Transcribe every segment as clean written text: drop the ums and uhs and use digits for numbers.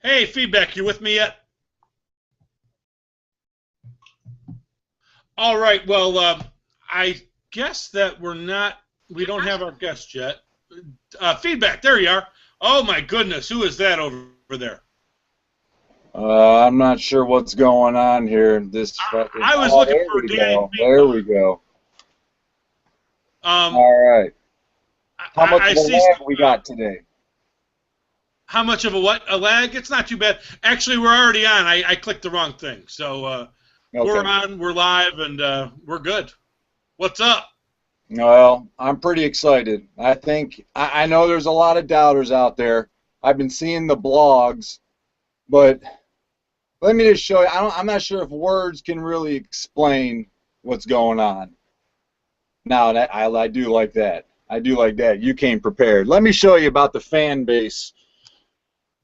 Hey, feedback, you with me yet? All right. Well, I guess that we don't have our guest yet. Feedback, there you are. Oh my goodness, who is that over there? I'm not sure what's going on here. This fucking. I was Oh, looking there for we Danny go. There we Feedback. go. Um, All right. How much I of a see some. lag we got today? How much of a what? A lag? It's not too bad. Actually, we're already on. I clicked the wrong thing. So we're Okay. on, we're live, and we're good. What's up? Well, I'm pretty excited. I know there's a lot of doubters out there. I've been seeing the blogs, but let me just show you. I'm not sure if words can really explain what's going on. Now that I do like that. I do like that. You came prepared. Let me show you about the fan base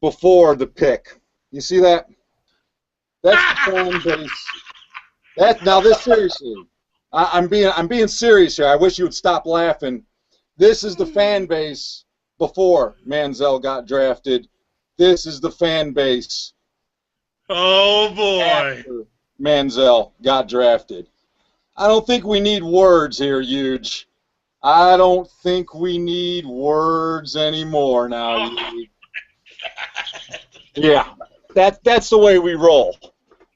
before the pick. You see that? That's the fan base. That now this seriously. I'm being serious here. I wish you would stop laughing. This is the fan base before Manziel got drafted. This is the fan base Oh boy. after Manziel got drafted. I don't think we need words here, Huge. I don't think we need words anymore now, Oh, Huge. Yeah, that's the way we roll.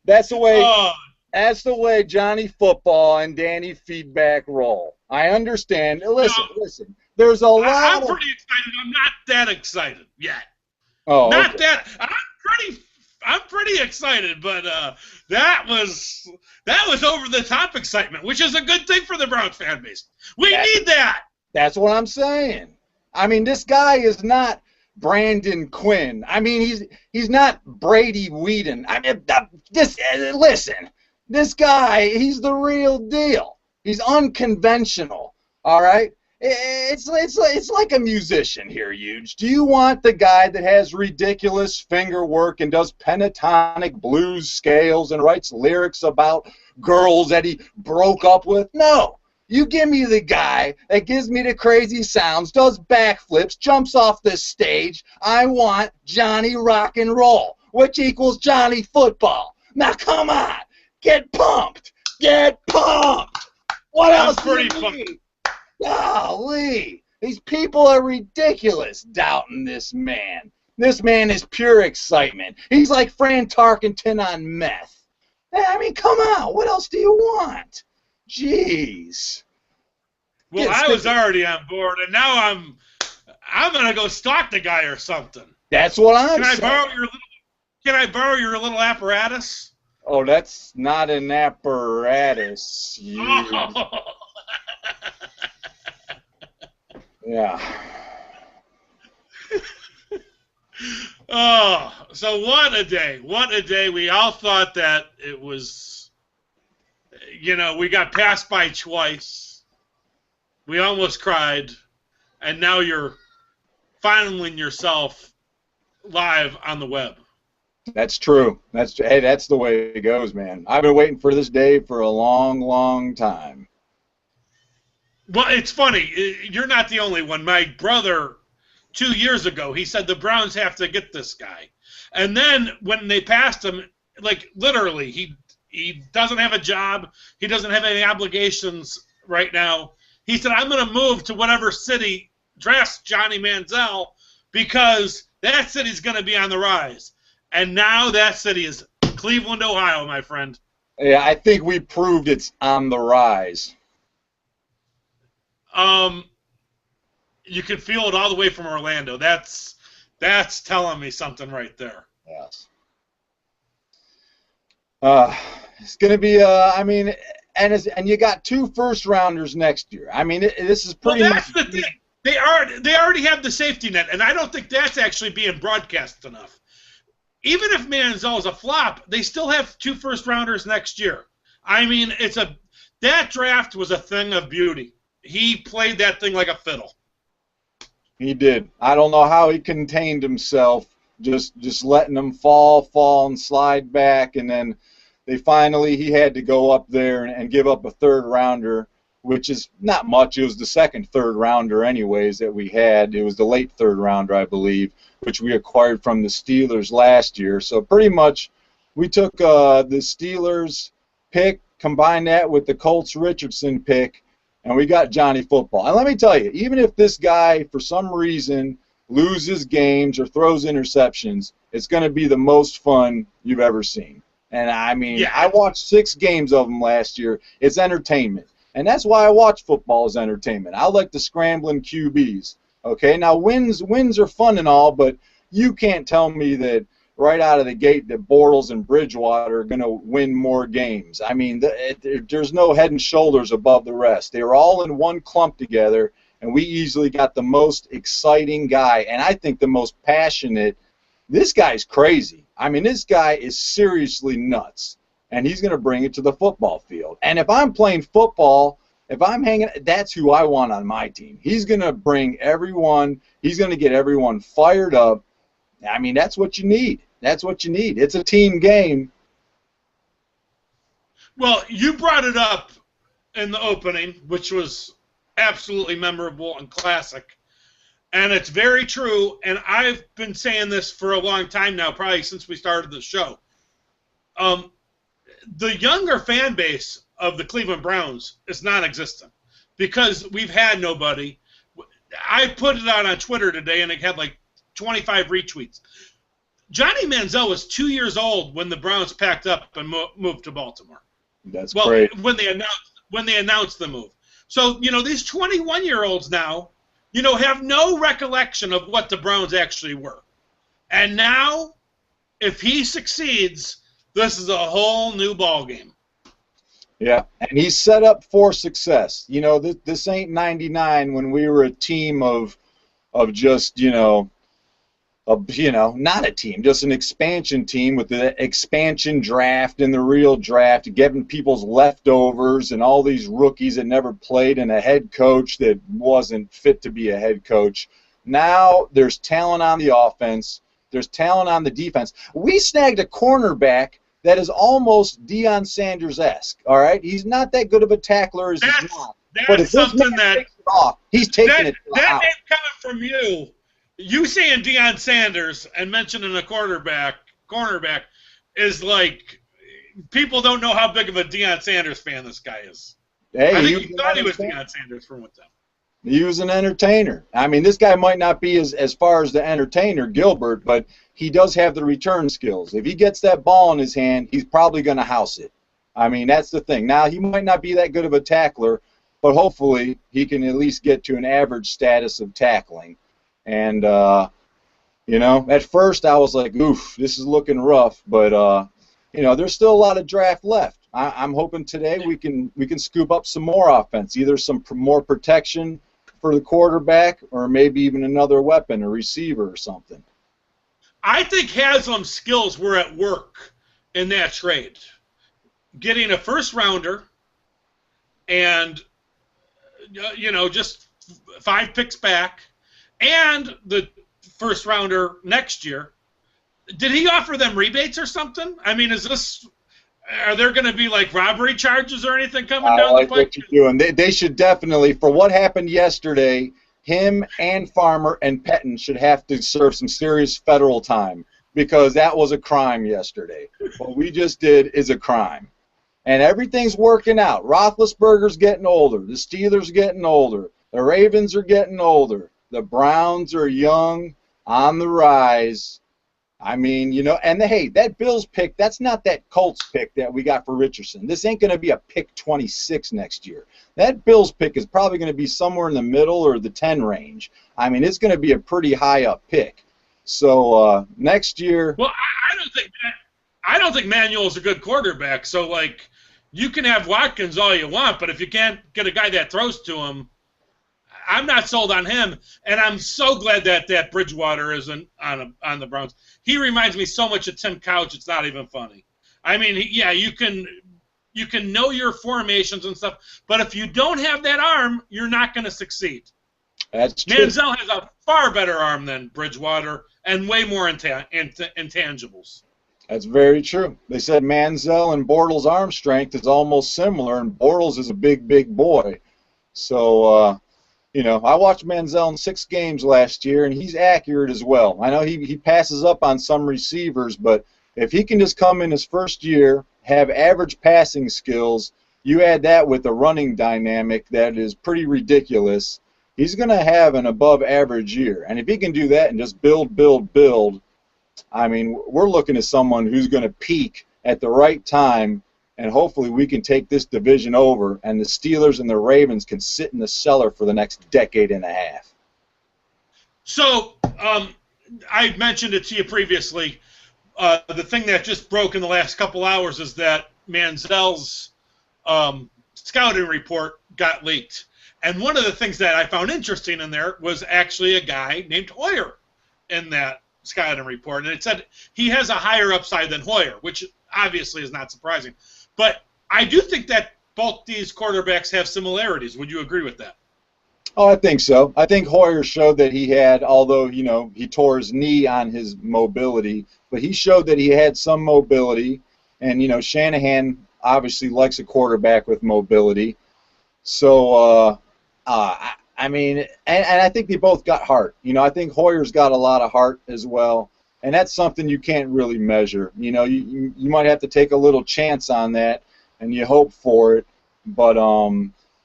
That's the way oh, That's the way Johnny Football and Danny Feedback roll. I understand. no, Listen. There's a lot I'm of. pretty excited. I'm not that excited yet. Oh, Not okay. that pretty I'm pretty excited, but that was that was over the top excitement, which is a good thing for the Browns fan base. We That, need that. that's what I'm saying. I mean, this guy is not Brandon Quinn. I mean, he's not Brady Whedon. I mean, listen. This guy, he's the real deal. He's unconventional. All right. It's like a musician here, Huge. Do you want the guy that has ridiculous finger work and does pentatonic blues scales and writes lyrics about girls that he broke up with? No. You give me the guy that gives me the crazy sounds, does backflips, jumps off the stage. I want Johnny Rock and Roll, which equals Johnny Football. Now come on, get pumped, get pumped. What I'm else do pretty you pumped. need? Golly, these people are ridiculous doubting this man. This man is pure excitement. He's like Fran Tarkenton on meth. I mean, come on, what else do you want? Jeez. Well, I was already on board, and now I'm gonna go stalk the guy or something. That's what I'm Can I saying. borrow your little Can I borrow your little apparatus? Oh, that's not an apparatus. You. Oh. Yeah. Oh, so what a day. What a day. We all thought that it was, we got passed by twice. We almost cried. And now you're finding yourself live on the web. That's true. That's the way it goes, man. I've been waiting for this day for a long, long time. Well, it's funny. You're not the only one. My brother, 2 years ago, he said the Browns have to get this guy. And then when they passed him, like literally, he doesn't have a job. He doesn't have any obligations right now. He said, I'm going to move to whatever city drafts Johnny Manziel because that city's going to be on the rise. And now that city is Cleveland, Ohio, my friend. Yeah, I think we proved it's on the rise. You can feel it all the way from Orlando. That's telling me something right there. Yes. It's going to be, I mean, and you got 2 first-rounders next year. I mean, this is Well, pretty that's much. the thing. They already have the safety net, and I don't think that's actually being broadcast enough. Even if Manziel is a flop, they still have 2 first-rounders next year. I mean, that draft was a thing of beauty. He played that thing like a fiddle. He did. I don't know how he contained himself, just letting them fall, and slide back, and then he had to go up there and give up a 3rd rounder which is not much. It was the second third rounder anyways that we had. It was the late third rounder, I believe, which we acquired from the Steelers last year. So pretty much we took the Steelers pick, combined that with the Colts Richardson pick, and we got Johnny Football. And let me tell you, even if this guy, for some reason, loses games or throws interceptions, it's going to be the most fun you've ever seen. And, I mean, Yeah. I watched 6 games of them last year. It's entertainment. And that's why I watch football as entertainment. I like the scrambling QBs. Okay, now wins are fun and all, but you can't tell me that right out of the gate that Bortles and Bridgewater are going to win more games. I mean, there's no head and shoulders above the rest. They were all in one clump together, and we easily got the most exciting guy, and I think the most passionate. This guy's crazy. I mean, this guy is seriously nuts, and he's going to bring it to the football field. And if I'm playing football, if I'm hanging, that's who I want on my team. He's going to bring everyone. He's going to get everyone fired up. I mean, that's what you need. That's what you need. It's a team game. Well, you brought it up in the opening, which was absolutely memorable and classic. And it's very true, and I've been saying this for a long time now, probably since we started the show. The younger fan base of the Cleveland Browns is non-existent because we've had nobody. I put it out on Twitter today, and it had like 25 retweets. Johnny Manziel was 2 years old when the Browns packed up and moved to Baltimore. That's great. When they announced the move. So, these 21-year-olds now, have no recollection of what the Browns actually were. And now, if he succeeds, this is a whole new ballgame. Yeah, and he's set up for success. This ain't 99 when we were a team of just, not a team, just an expansion team with the expansion draft and the real draft, getting people's leftovers and all these rookies that never played and a head coach that wasn't fit to be a head coach. Now there's talent on the offense. There's talent on the defense. We snagged a cornerback that is almost Deion Sanders-esque, all right? He's not that good of a tackler as he's not. But if something that takes it off, he's taking it to the house. That name coming from you. You saying Deion Sanders and mentioning a cornerback is like people don't know how big of a Deion Sanders fan this guy is. Hey, I think you thought he was Deion Sanders for one time. He was an entertainer. I mean, this guy might not be as far as the entertainer, Gilbert, but he does have the return skills. If he gets that ball in his hand, he's probably going to house it. I mean, that's the thing. Now, he might not be that good of a tackler, but hopefully he can at least get to an average status of tackling. And, at first I was like, oof, this is looking rough. But, there's still a lot of draft left. I'm hoping today we can scoop up some more offense, either some more protection for the quarterback or maybe even another weapon, a receiver or something. I think Haslam's skills were at work in that trade. Getting a first-rounder and, just 5 picks back, and the first rounder next year. Did he offer them rebates or something? I mean, are there going to be like robbery charges or anything coming down the pipe? What you're doing. They should definitely, for what happened yesterday, him and Farmer and Pettin should have to serve some serious federal time because that was a crime yesterday. What we just did is a crime. And everything's working out. Roethlisberger's getting older. The Steelers are getting older. The Ravens are getting older. The Browns are young, on the rise. I mean, and hey, that Bills pick, that's not that Colts pick that we got for Richardson. This ain't going to be a pick 26 next year. That Bills pick is probably going to be somewhere in the middle or the 10 range. I mean, it's going to be a pretty high up pick. So next year. Well, I don't think Manuel's a good quarterback. So like, you can have Watkins all you want, but if you can't get a guy that throws to him, I'm not sold on him, and I'm so glad that Bridgewater isn't on the Browns. He reminds me so much of Tim Couch. It's not even funny. I mean, yeah, you can know your formations and stuff, but if you don't have that arm, you're not going to succeed. That's true. Manziel has a far better arm than Bridgewater and way more intangibles. That's very true. They said Manziel and Bortles' arm strength is almost similar, and Bortles is a big, big boy. So, I watched Manziel in 6 games last year, and he's accurate as well. I know he passes up on some receivers, but if he can just come in his first year, have average passing skills, you add that with a running dynamic that is pretty ridiculous, he's going to have an above-average year. And if he can do that and just build, build, build, I mean, we're looking at someone who's going to peak at the right time, and hopefully we can take this division over, and the Steelers and the Ravens can sit in the cellar for the next decade and a half. So, I mentioned it to you previously. The thing that just broke in the last couple hours is that Manziel's scouting report got leaked. And one of the things that I found interesting in there was actually a guy named Hoyer in that scouting report. And it said he has a higher upside than Hoyer, which obviously is not surprising. But I do think that both these quarterbacks have similarities. Would you agree with that? Oh, I think so. I think Hoyer showed that he had, although, he tore his knee on his mobility, but he showed that he had some mobility. And, Shanahan obviously likes a quarterback with mobility. So, I mean, and I think they both got heart. I think Hoyer's got a lot of heart as well. And that's something you can't really measure. You might have to take a little chance on that, and you hope for it. But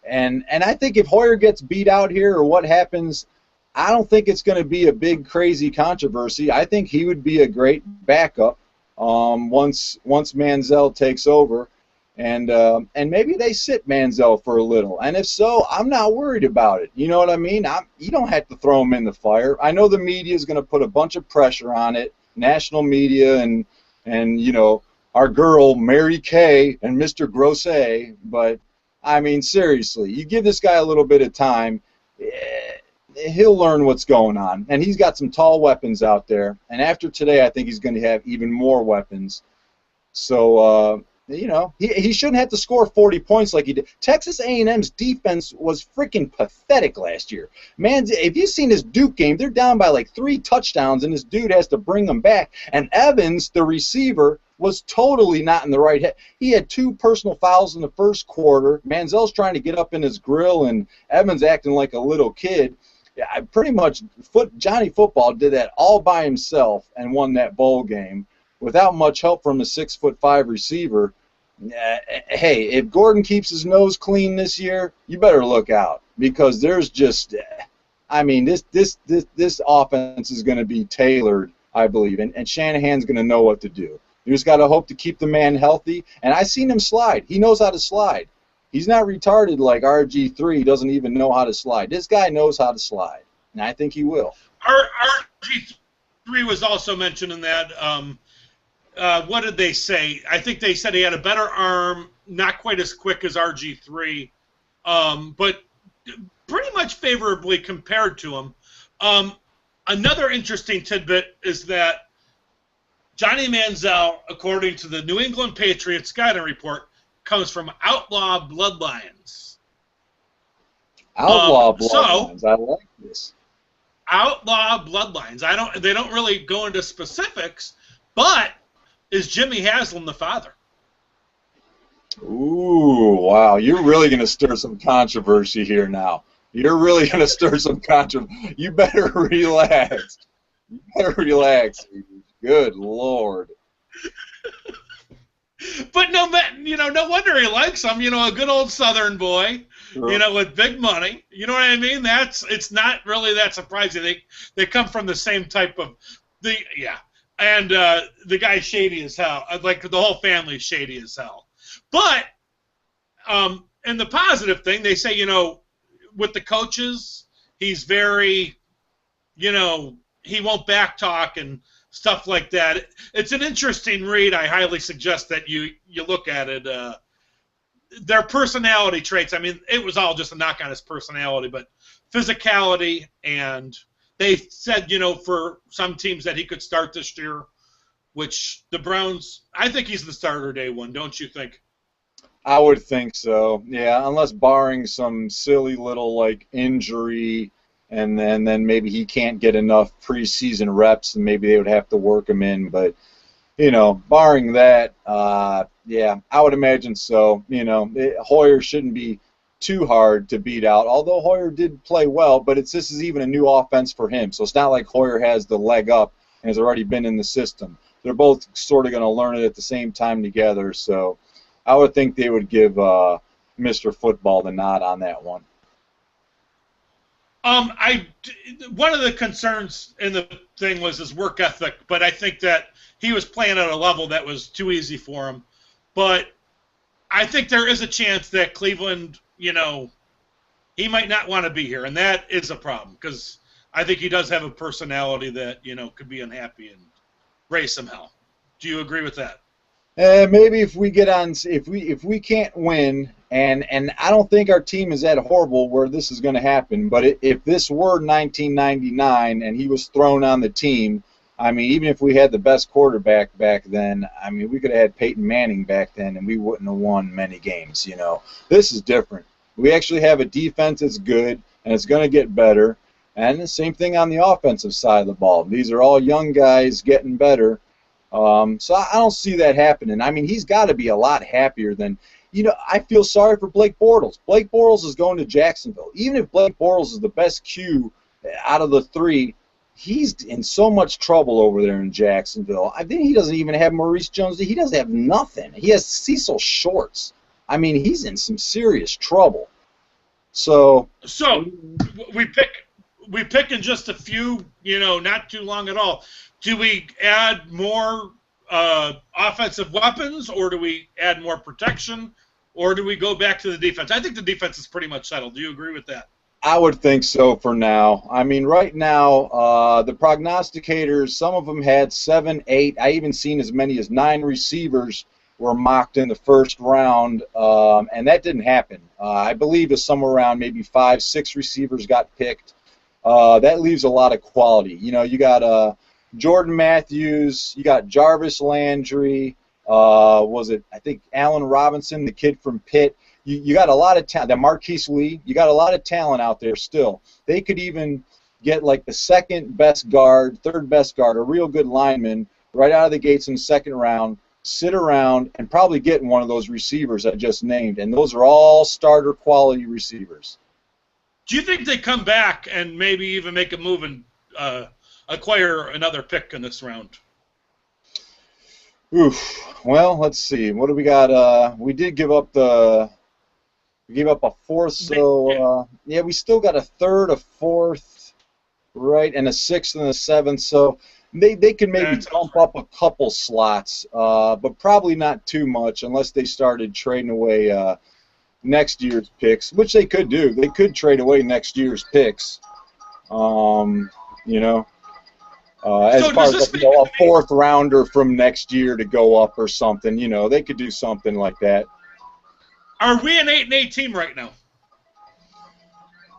and I think if Hoyer gets beat out here or what happens, I don't think it's going to be a big crazy controversy. I think he would be a great backup once Manziel takes over, and maybe they sit Manziel for a little. And if so, I'm not worried about it. You know what I mean? You don't have to throw him in the fire. I know the media is going to put a bunch of pressure on it, national media and our girl Mary Kay and Mr. Grosset, but I mean, seriously, you give this guy a little bit of time, he'll learn what's going on. And he's got some tall weapons out there. And after today, I think he's going to have even more weapons. So, he shouldn't have to score 40 points like he did. Texas A&M's defense was freaking pathetic last year. Man, if you've seen this Duke game, they're down by like 3 touchdowns, and this dude has to bring them back. And Evans, the receiver, was totally not in the right head. He had 2 personal fouls in the first quarter. Manziel's trying to get up in his grill, and Evans acting like a little kid. Yeah, pretty much Johnny Football did that all by himself and won that bowl game without much help from a 6'5" receiver. Hey, if Gordon keeps his nose clean this year, you better look out, because there's just, I mean, this offense is going to be tailored, I believe, and Shanahan's going to know what to do. You just got to hope to keep the man healthy. And I've seen him slide. He knows how to slide. He's not retarded like RG3. He doesn't even know how to slide. This guy knows how to slide, and I think he will. RG3 was also mentioned in that. What did they say? I think they said he had a better arm, not quite as quick as RG3, but pretty much favorably compared to him. Another interesting tidbit is that Johnny Manziel, according to the New England Patriots scouting report, comes from outlaw bloodlines. Outlaw bloodlines. I like this. Outlaw bloodlines. They don't really go into specifics, but is Jimmy Haslam the father? Ooh, wow. You're really going to stir some controversy here now. You're really going to stir some controversy. You better relax. You better relax. Good Lord. But no wonder he likes him. A good old Southern boy, sure. With big money. You know what I mean? It's not really that surprising. They come from the same type of And the guy's shady as hell. Like the whole family's shady as hell. But and the positive thing, they say, with the coaches, he's very, he won't backtalk and stuff like that. It's an interesting read. I highly suggest that you look at it. Their personality traits, I mean, it was all just a knock on his personality, but physicality, and they said, for some teams that he could start this year, which the Browns, I think he's the starter day one, don't you think? I would think so, yeah, unless barring some silly little, injury, and then maybe he can't get enough preseason reps, and maybe they would have to work him in. But, barring that, yeah, I would imagine so. Hoyer shouldn't be too hard to beat out. Although Hoyer did play well, but this is even a new offense for him. So it's not like Hoyer has the leg up and has already been in the system. They're both sort of going to learn it at the same time together. So I would think they would give Mr. Football the nod on that one. One of the concerns in the thing was his work ethic, but I think that he was playing at a level that was too easy for him. But I think there is a chance that Cleveland, he might not want to be here, and that is a problem because I think he does have a personality that, could be unhappy and raise some hell. Do you agree with that? Maybe if we get on, if we can't win, and I don't think our team is that horrible where this is going to happen. But if this were 1999 and he was thrown on the team, I mean, even if we had the best quarterback back then, I mean, we could have had Peyton Manning back then, and we wouldn't have won many games. This is different. We actually have a defense that's good, and it's going to get better. And the same thing on the offensive side of the ball. These are all young guys getting better. So I don't see that happening. I mean, he's got to be a lot happier than, I feel sorry for Blake Bortles. Blake Bortles is going to Jacksonville. Even if Blake Bortles is the best Q out of the three, he's in so much trouble over there in Jacksonville. I think he doesn't even have Maurice Jones. He doesn't have nothing. He has Cecil Shorts. I mean, he's in some serious trouble. So we pick in just a few, not too long at all. Do we add more offensive weapons, or do we add more protection, or do we go back to the defense? I think the defense is pretty much settled. Do you agree with that? I would think so for now. I mean, right now, the prognosticators, some of them had 7, 8. I even seen as many as 9 receivers were mocked in the first round, and that didn't happen. I believe it's somewhere around maybe 5, 6 receivers got picked. That leaves a lot of quality. You got Jordan Matthews, you got Jarvis Landry, I think Allen Robinson, the kid from Pitt. You got a lot of talent. Marquise Lee, you got a lot of talent out there still. They could even get like the second best guard, third best guard, a real good lineman right out of the gates in the second round, sit around and probably get one of those receivers I just named. And those are all starter quality receivers. Do you think they come back and maybe even make a move and acquire another pick in this round? Oof. Well, let's see. What do we got? We did give up a fourth, so we still got a third, a fourth, right, and a sixth and a seventh. So they can maybe bump up a couple slots, but probably not too much unless they started trading away next year's picks, which they could do. They could trade away next year's picks. As far as a fourth rounder from next year to go up or something, they could do something like that. Are we an 8-8 team right now?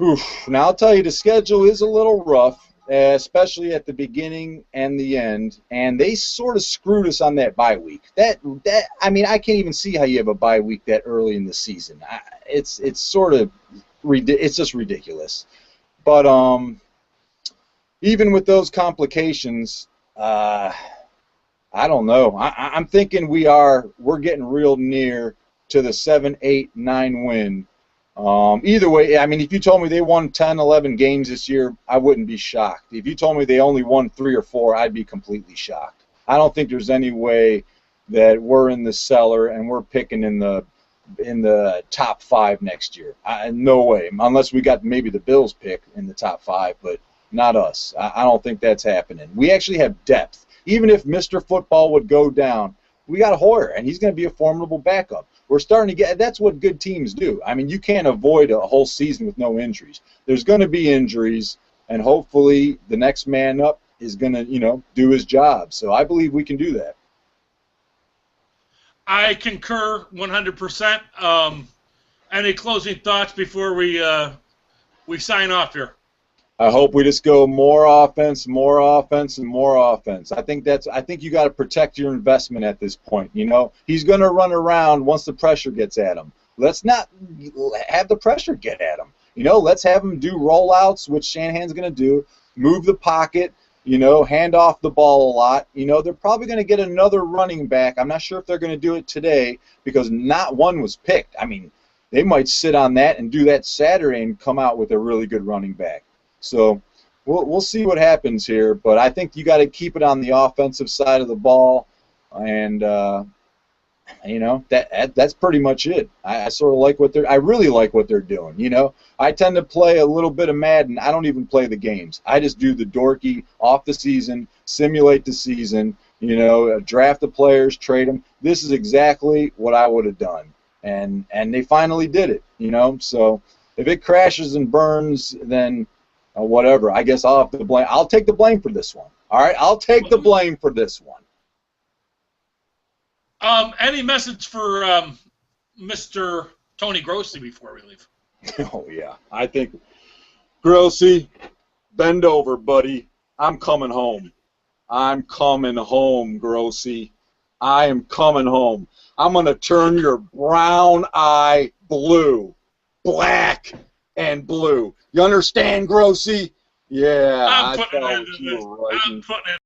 Oof. Now I'll tell you, the schedule is a little rough, especially at the beginning and the end, and they sort of screwed us on that bye week. I mean, I can't even see how you have a bye week that early in the season. It's just ridiculous. But even with those complications, I don't know. I'm thinking we're getting real near to the 7, 8, 9 win. Either way, I mean, if you told me they won 10, 11 games this year, I wouldn't be shocked. If you told me they only won 3 or 4, I'd be completely shocked. I don't think there's any way that we're in the cellar and we're picking in the top 5 next year. No way, unless we got maybe the Bills pick in the top 5, but not us. I don't think that's happening. We actually have depth. Even if Mr. Football would go down, we got Hoyer, and he's going to be a formidable backup. We're starting to get – that's what good teams do. I mean, you can't avoid a whole season with no injuries. There's going to be injuries, and hopefully the next man up is going to, do his job. So I believe we can do that. I concur 100%. Any closing thoughts before we sign off here? I hope we just go more offense, and more offense. I think you got to protect your investment at this point. He's going to run around once the pressure gets at him. Let's not have the pressure get at him. Let's have him do rollouts, which Shanahan's going to do. Move the pocket. Hand off the ball a lot. They're probably going to get another running back. I'm not sure if they're going to do it today because not one was picked. I mean, they might sit on that and do that Saturday and come out with a really good running back. So we'll see what happens here, but I think you got to keep it on the offensive side of the ball, and you know, that's pretty much it. I sort of like I really like what they're doing. You know, I tend to play a little bit of Madden. I don't even play the games. I just do the dorky off the season, simulate the season. You know, draft the players, trade them. This is exactly what I would have done, and they finally did it. You know, so if it crashes and burns, then whatever. I guess I'll have to blame. I'll take the blame for this one. All right, I'll take the blame for this one. Any message for Mr. Tony Grossi before we leave? Oh, yeah. I think, Grossi, bend over, buddy. I'm coming home. I'm coming home, Grossi. I am coming home. I'm going to turn your brown eye blue. Black and blue. You understand, Grossi? Yeah, I'm I putting thought it into you this. were right. I'm putting it